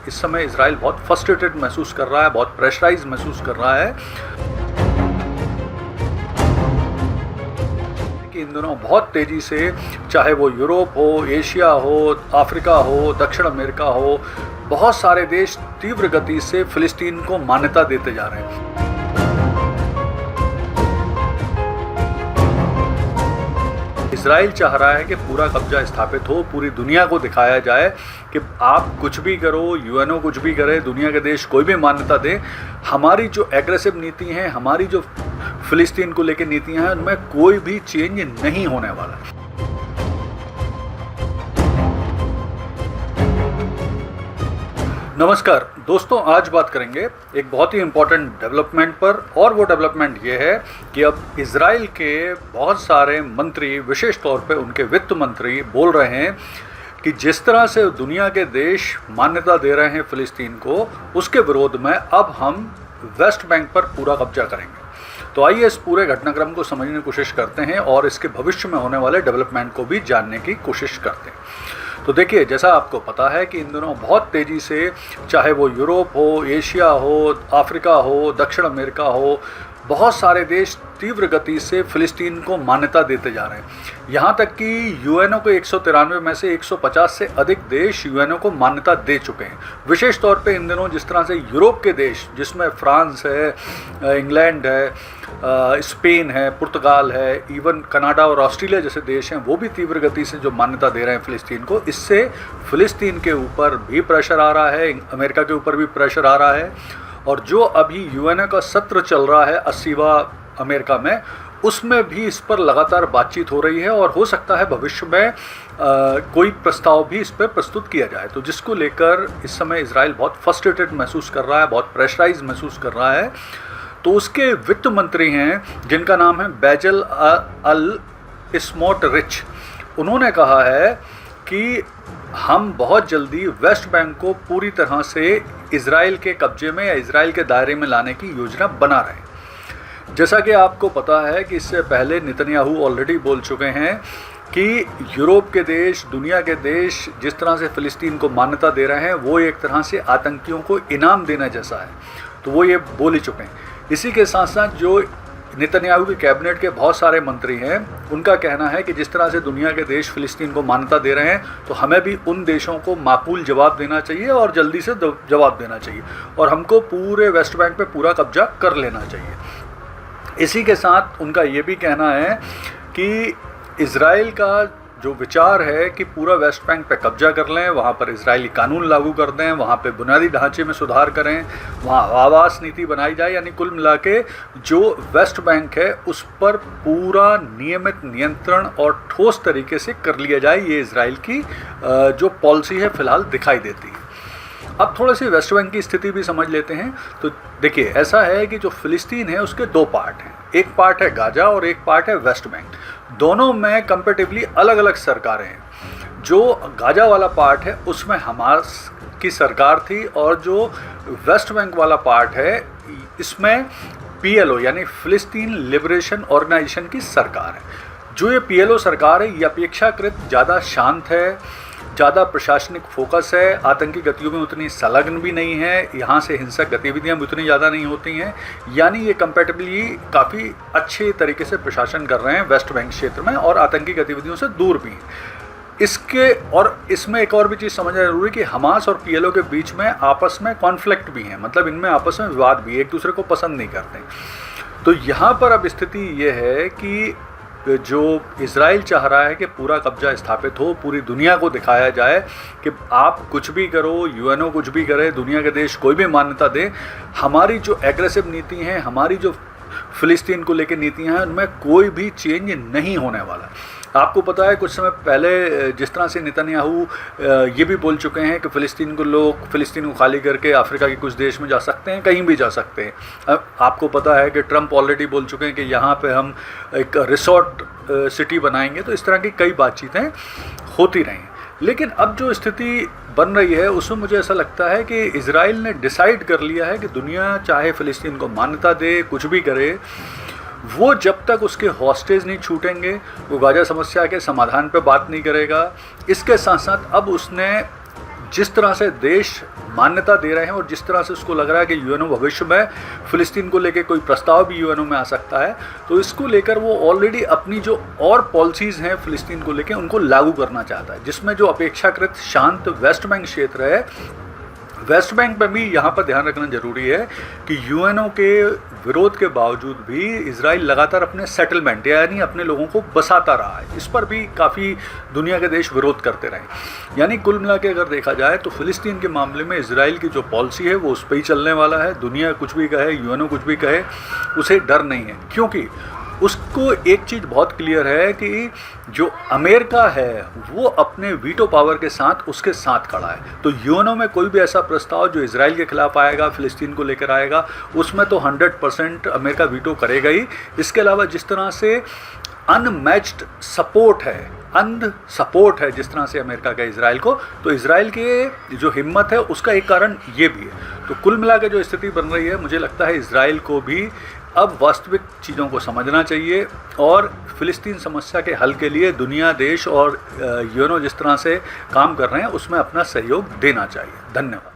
इस समय इजराइल बहुत फ्रस्ट्रेटेड महसूस कर रहा है, बहुत प्रेशराइज महसूस कर रहा है कि इन दोनों बहुत तेज़ी से, चाहे वो यूरोप हो, एशिया हो, अफ्रीका हो, दक्षिण अमेरिका हो, बहुत सारे देश तीव्र गति से फिलिस्तीन को मान्यता देते जा रहे हैं। इजराइल चाह रहा है कि पूरा कब्जा स्थापित हो, पूरी दुनिया को दिखाया जाए कि आप कुछ भी करो, यूएनओ कुछ भी करे, दुनिया के देश कोई भी मान्यता दे, हमारी जो एग्रेसिव नीति हैं, हमारी जो फिलिस्तीन को लेकर नीतियां हैं, उनमें कोई भी चेंज नहीं होने वाला। नमस्कार दोस्तों, आज बात करेंगे एक बहुत ही इम्पोर्टेंट डेवलपमेंट पर, और वो डेवलपमेंट ये है कि अब इजराइल के बहुत सारे मंत्री, विशेष तौर पे उनके वित्त मंत्री बोल रहे हैं कि जिस तरह से दुनिया के देश मान्यता दे रहे हैं फिलिस्तीन को, उसके विरोध में अब हम वेस्ट बैंक पर पूरा कब्जा करेंगे। तो आइए इस पूरे घटनाक्रम को समझने की कोशिश करते हैं और इसके भविष्य में होने वाले डेवलपमेंट को भी जानने की कोशिश करते हैं। तो देखिए, जैसा आपको पता है कि इन दोनों बहुत तेज़ी से, चाहे वो यूरोप हो, एशिया हो, अफ्रीका हो, दक्षिण अमेरिका हो, बहुत सारे देश तीव्र गति से फिलिस्तीन को मान्यता देते जा रहे हैं। यहाँ तक कि यूएनओ के 193 में से 150 से अधिक देश यूएनओ को मान्यता दे चुके हैं। विशेष तौर पे इन दिनों जिस तरह से यूरोप के देश, जिसमें फ्रांस है, इंग्लैंड है, स्पेन है, पुर्तगाल है, इवन कनाडा और ऑस्ट्रेलिया जैसे देश हैं, वो भी तीव्र गति से जो मान्यता दे रहे हैं फिलिस्तीन को, इससे फिलिस्तीन के ऊपर भी प्रेशर आ रहा है, अमेरिका के ऊपर भी प्रेशर आ रहा है। और जो अभी यूएनओ का सत्र चल रहा है 80वां अमेरिका में, उसमें भी इस पर लगातार बातचीत हो रही है और हो सकता है भविष्य में कोई प्रस्ताव भी इस पर प्रस्तुत किया जाए। तो जिसको लेकर इस समय इजराइल बहुत फ्रस्ट्रेटेड महसूस कर रहा है, बहुत प्रेशराइज महसूस कर रहा है। तो उसके वित्त मंत्री हैं जिनका नाम है बेजल अल स्मोट्रिच। उन्होंने कहा है कि हम बहुत जल्दी वेस्ट बैंक को पूरी तरह से इजराइल के कब्जे में या इजराइल के दायरे में लाने की योजना बना रहे हैं। जैसा कि आपको पता है कि इससे पहले नेतन्याहू ऑलरेडी बोल चुके हैं कि यूरोप के देश, दुनिया के देश जिस तरह से फिलिस्तीन को मान्यता दे रहे हैं, वो एक तरह से आतंकियों को इनाम देने जैसा है। तो वो ये बोल ही चुके हैं। इसी के साथ साथ जो नेतन्याहू की कैबिनेट के बहुत सारे मंत्री हैं, उनका कहना है कि जिस तरह से दुनिया के देश फिलिस्तीन को मान्यता दे रहे हैं, तो हमें भी उन देशों को माकूल जवाब देना चाहिए और जल्दी से जवाब देना चाहिए, और हमको पूरे वेस्ट बैंक पे पूरा कब्जा कर लेना चाहिए। इसी के साथ उनका ये भी कहना है कि इजराइल का जो विचार है कि पूरा वेस्ट बैंक पे कब्जा कर लें, वहाँ पर इजरायली कानून लागू कर दें, वहाँ पे बुनियादी ढांचे में सुधार करें, वहाँ आवास नीति बनाई जाए, यानी कुल मिला के जो वेस्ट बैंक है उस पर पूरा नियमित नियंत्रण और ठोस तरीके से कर लिया जाए। ये इजराइल की जो पॉलिसी है फिलहाल दिखाई देती है। अब थोड़ी सी वेस्ट बैंक की स्थिति भी समझ लेते हैं। तो देखिए, ऐसा है कि जो फिलिस्तीन है उसके दो पार्ट हैं। एक पार्ट है गाजा और एक पार्ट है वेस्ट बैंक। दोनों में कंपैरेटिवली अलग अलग सरकारें हैं। जो गाजा वाला पार्ट है उसमें हमास की सरकार थी, और जो वेस्ट बैंक वाला पार्ट है इसमें पीएलओ यानी फिलिस्तीन लिबरेशन ऑर्गेनाइजेशन की सरकार है। जो ये पीएलओ सरकार है ये अपेक्षाकृत ज़्यादा शांत है, ज़्यादा प्रशासनिक फोकस है, आतंकी गतियों में उतनी संलग्न भी नहीं है, यहाँ से हिंसक गतिविधियाँ भी उतनी ज़्यादा नहीं होती हैं। यानी ये कंपैरेटिवली काफ़ी अच्छे तरीके से प्रशासन कर रहे हैं वेस्ट बैंक क्षेत्र में, और आतंकी गतिविधियों से दूर भी हैं। इसमें एक और भी चीज़ समझना जरूरी है कि हमास और पीएलओ के बीच में आपस में कॉन्फ्लिक्ट भी हैं, मतलब इनमें आपस में विवाद भी, एक दूसरे को पसंद नहीं करते। तो यहाँ पर अब स्थिति ये है कि जो इजराइल चाह रहा है कि पूरा कब्जा स्थापित हो, पूरी दुनिया को दिखाया जाए कि आप कुछ भी करो, यूएनओ कुछ भी करे, दुनिया के देश कोई भी मान्यता दे, हमारी जो एग्रेसिव नीति हैं, हमारी जो फिलिस्तीन को लेकर नीतियां हैं, उनमें कोई भी चेंज नहीं होने वाला। आपको पता है कुछ समय पहले जिस तरह से नेतन्याहू ये भी बोल चुके हैं कि फ़िलिस्तीन को खाली करके अफ्रीका के कुछ देश में जा सकते हैं, कहीं भी जा सकते हैं। आपको पता है कि ट्रंप ऑलरेडी बोल चुके हैं कि यहाँ पे हम एक रिसोर्ट सिटी बनाएंगे। तो इस तरह की कई बातचीतें होती रहीं। लेकिन अब जो स्थिति बन रही है उसमें मुझे ऐसा लगता है कि इजराइल ने डिसाइड कर लिया है कि दुनिया चाहे फ़िलिस्तीन को मान्यता दे, कुछ भी करे, वो जब तक उसके हॉस्टेज नहीं छूटेंगे, वो गाजा समस्या के समाधान पे बात नहीं करेगा। इसके साथ साथ अब उसने जिस तरह से देश मान्यता दे रहे हैं और जिस तरह से उसको लग रहा है कि यूएनओ भविष्य में फ़िलिस्तीन को लेकर कोई प्रस्ताव भी यूएनओ में आ सकता है, तो इसको लेकर वो ऑलरेडी अपनी जो और पॉलिसीज़ हैं फ़िलिस्तीन को लेकर उनको लागू करना चाहता है, जिसमें जो अपेक्षाकृत शांत वेस्ट बैंक क्षेत्र है, वेस्ट बैंक में भी यहाँ पर ध्यान रखना जरूरी है कि यूएनओ के विरोध के बावजूद भी इजराइल लगातार अपने सेटलमेंट यानी अपने लोगों को बसाता रहा है। इस पर भी काफ़ी दुनिया के देश विरोध करते रहे। यानी कुल मिला के अगर देखा जाए तो फ़िलिस्तीन के मामले में इजराइल की जो पॉलिसी है वो उस पर ही चलने वाला है। दुनिया कुछ भी कहे, यूएनओ कुछ भी कहे, उसे डर नहीं है, क्योंकि उसको एक चीज़ बहुत क्लियर है कि जो अमेरिका है वो अपने वीटो पावर के साथ उसके साथ खड़ा है। तो यूएनओ में कोई भी ऐसा प्रस्ताव जो इजराइल के खिलाफ आएगा, फ़िलिस्तीन को लेकर आएगा, उसमें तो 100% अमेरिका वीटो करेगा ही। इसके अलावा जिस तरह से अनमैच्ड सपोर्ट है, अंध सपोर्ट है जिस तरह से अमेरिका का इजराइल को, तो इजराइल के जो हिम्मत है उसका एक कारण ये भी है। तो कुल मिला के जो स्थिति बन रही है, मुझे लगता है इजराइल को भी अब वास्तविक चीज़ों को समझना चाहिए और फ़िलिस्तीन समस्या के हल के लिए दुनिया, देश और यूएनओ जिस तरह से काम कर रहे हैं उसमें अपना सहयोग देना चाहिए। धन्यवाद।